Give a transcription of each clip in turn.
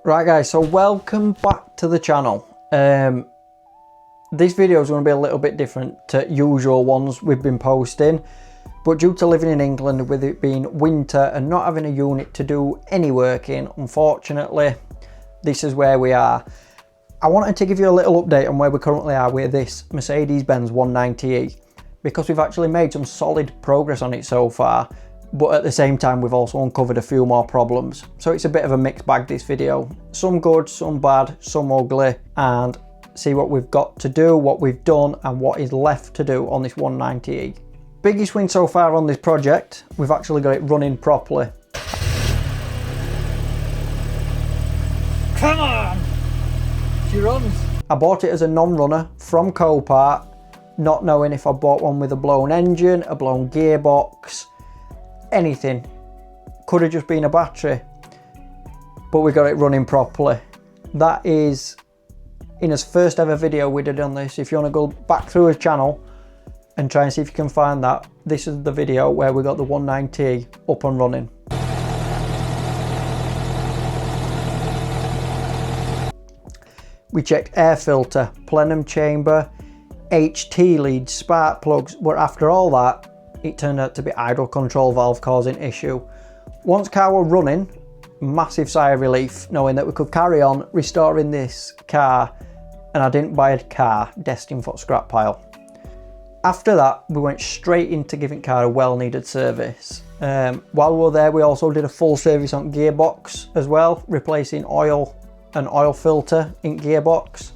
Right guys, so welcome back to the channel. This video is going to be a little bit different to usual ones we've been posting, but due to living in England with it being winter and not having a unit to do any work in, unfortunately this is where we are. I wanted to give you a little update on where we currently are with this Mercedes-Benz 190e, because we've actually made some solid progress on it so far, but at the same time we've also uncovered a few more problems. So it's a bit of a mixed bag, this video. Some good, some bad, some ugly, and see what we've got to do, what we've done, and what is left to do on this 190e. Biggest win so far on this project, we've actually got it running properly. Come on! She runs. I bought it as a non-runner from Copart, not knowing if I bought one with a blown engine, a blown gearbox, anything. Could have just been a battery, but we got it running properly. That is in his first ever video we did on this. If you want to go back through his channel and try and see if you can find that, this is the video where we got the 190 up and running. We checked air filter, plenum chamber, HT leads, spark plugs, but after all that it turned out to be idle control valve causing issue. Once car were running, massive sigh of relief knowing that we could carry on restoring this car, and I didn't buy a car destined for scrap pile. After that we went straight into giving car a well needed service. While we were there we also did a full service on gearbox as well, replacing oil and oil filter in gearbox.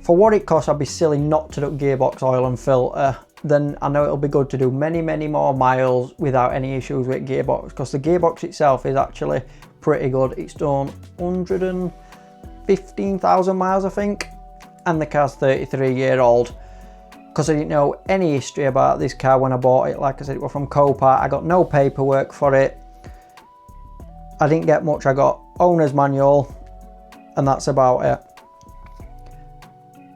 For what it costs, I'd be silly not to do gearbox oil and filter. Then I know it'll be good to do many more miles without any issues with gearbox, because the gearbox itself is actually pretty good. It's done 115,000 miles I think, and the car's 33-year-old. Because I didn't know any history about this car when I bought it. Like I said, it was from Copart. I got no paperwork for it. I didn't get much. I got owner's manual and that's about it.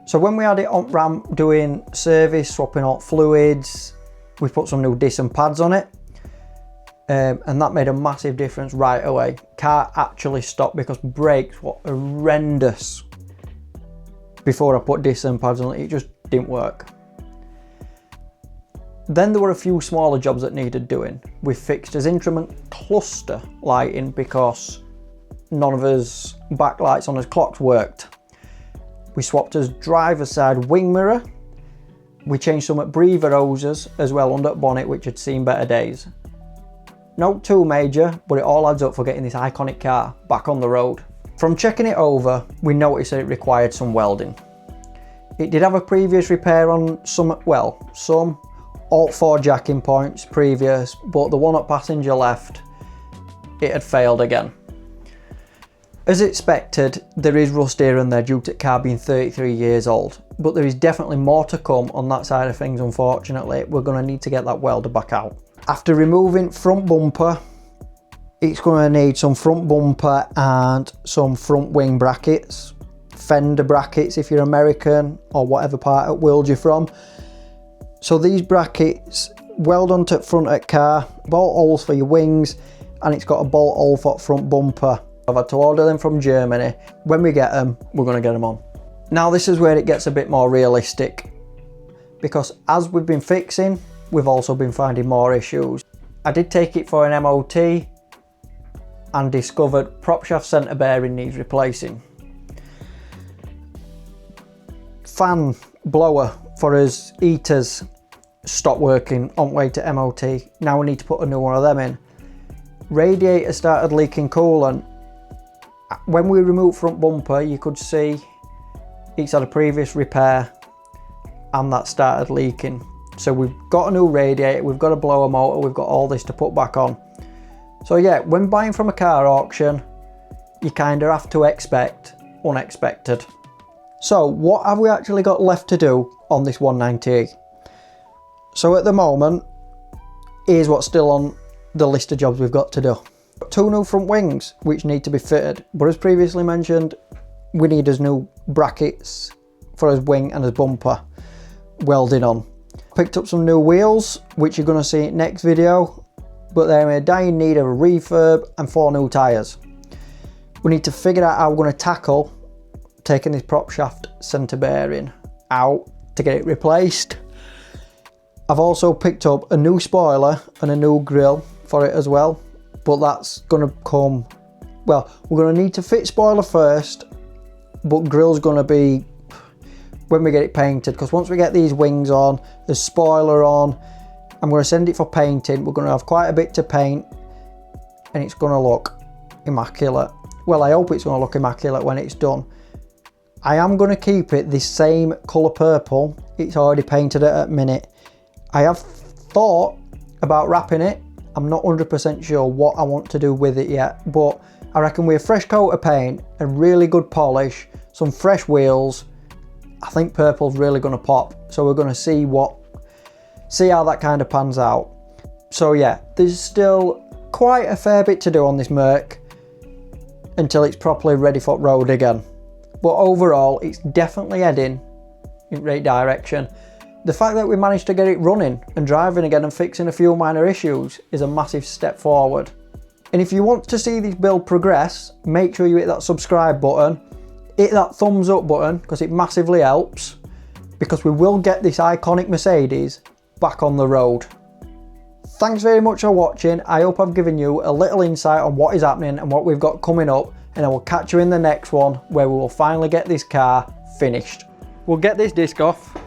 So when we had it on ramp doing service, swapping out fluids, we put some new disc and pads on it, and that made a massive difference right away. Car actually stopped because brakes were horrendous before I put disc and pads on it. It just didn't work. Then there were a few smaller jobs that needed doing. We fixed his instrument cluster lighting because none of his backlights on his clocks worked. We swapped his driver's side wing mirror. We changed some breather hoses as well under the bonnet, which had seen better days. Not too major, but it all adds up for getting this iconic car back on the road. From checking it over, we noticed that it required some welding. It did have a previous repair on some alt-4 jacking points previous, but the one at passenger left, it had failed again. As expected, there is rust here and there due to the car being 33 years old, but there is definitely more to come on that side of things. Unfortunately, we're going to need to get that welder back out. After removing front bumper, it's going to need some front bumper and some front wing brackets, fender brackets if you're American or whatever part of the world you're from. So these brackets weld onto the front of the car, bolt holes for your wings, and it's got a bolt hole for the front bumper. I've had to order them from Germany. When we get them, we're going to get them on. Now this is where it gets a bit more realistic, because as we've been fixing, we've also been finding more issues. I did take it for an MOT and discovered prop shaft centre bearing needs replacing. Fan blower for his heaters stopped working on way to MOT. Now we need to put a new one of them in. Radiator started leaking coolant. When we removed front bumper, you could see it's had a previous repair and that started leaking. So we've got a new radiator, we've got a blower motor, we've got all this to put back on. So yeah, when buying from a car auction, you kind of have to expect unexpected. So what have we actually got left to do on this 190e? So at the moment, here's what's still on the list of jobs we've got to do. Two new front wings which need to be fitted, but as previously mentioned, we need his new brackets for his wing and his bumper welding on. Picked up some new wheels which you're going to see in next video, but they're in a dying need of a refurb and 4 new tyres. We need to figure out how we're going to tackle taking this prop shaft centre bearing out to get it replaced. I've also picked up a new spoiler and a new grille for it as well, but that's going to come, well, we're going to need to fit spoiler first, but grille's going to be when we get it painted, because once we get these wings on, the spoiler on, I'm going to send it for painting. We're going to have quite a bit to paint and it's going to look immaculate. Well, I hope it's going to look immaculate when it's done. I am going to keep it this same colour purple. It's already painted at a minute. I have thought about wrapping it. I'm not 100% sure what I want to do with it yet, but I reckon with a fresh coat of paint, a really good polish, some fresh wheels, I think purple's really going to pop. So we're going to see how that kind of pans out. So yeah, there's still quite a fair bit to do on this Merc until it's properly ready for road again. But overall, it's definitely heading in the right direction. The fact that we managed to get it running and driving again and fixing a few minor issues is a massive step forward. And if you want to see this build progress, make sure you hit that subscribe button, hit that thumbs up button, because it massively helps, because we will get this iconic Mercedes back on the road. Thanks very much for watching. I hope I've given you a little insight on what is happening and what we've got coming up, and I will catch you in the next one where we will finally get this car finished. We'll get this disc off.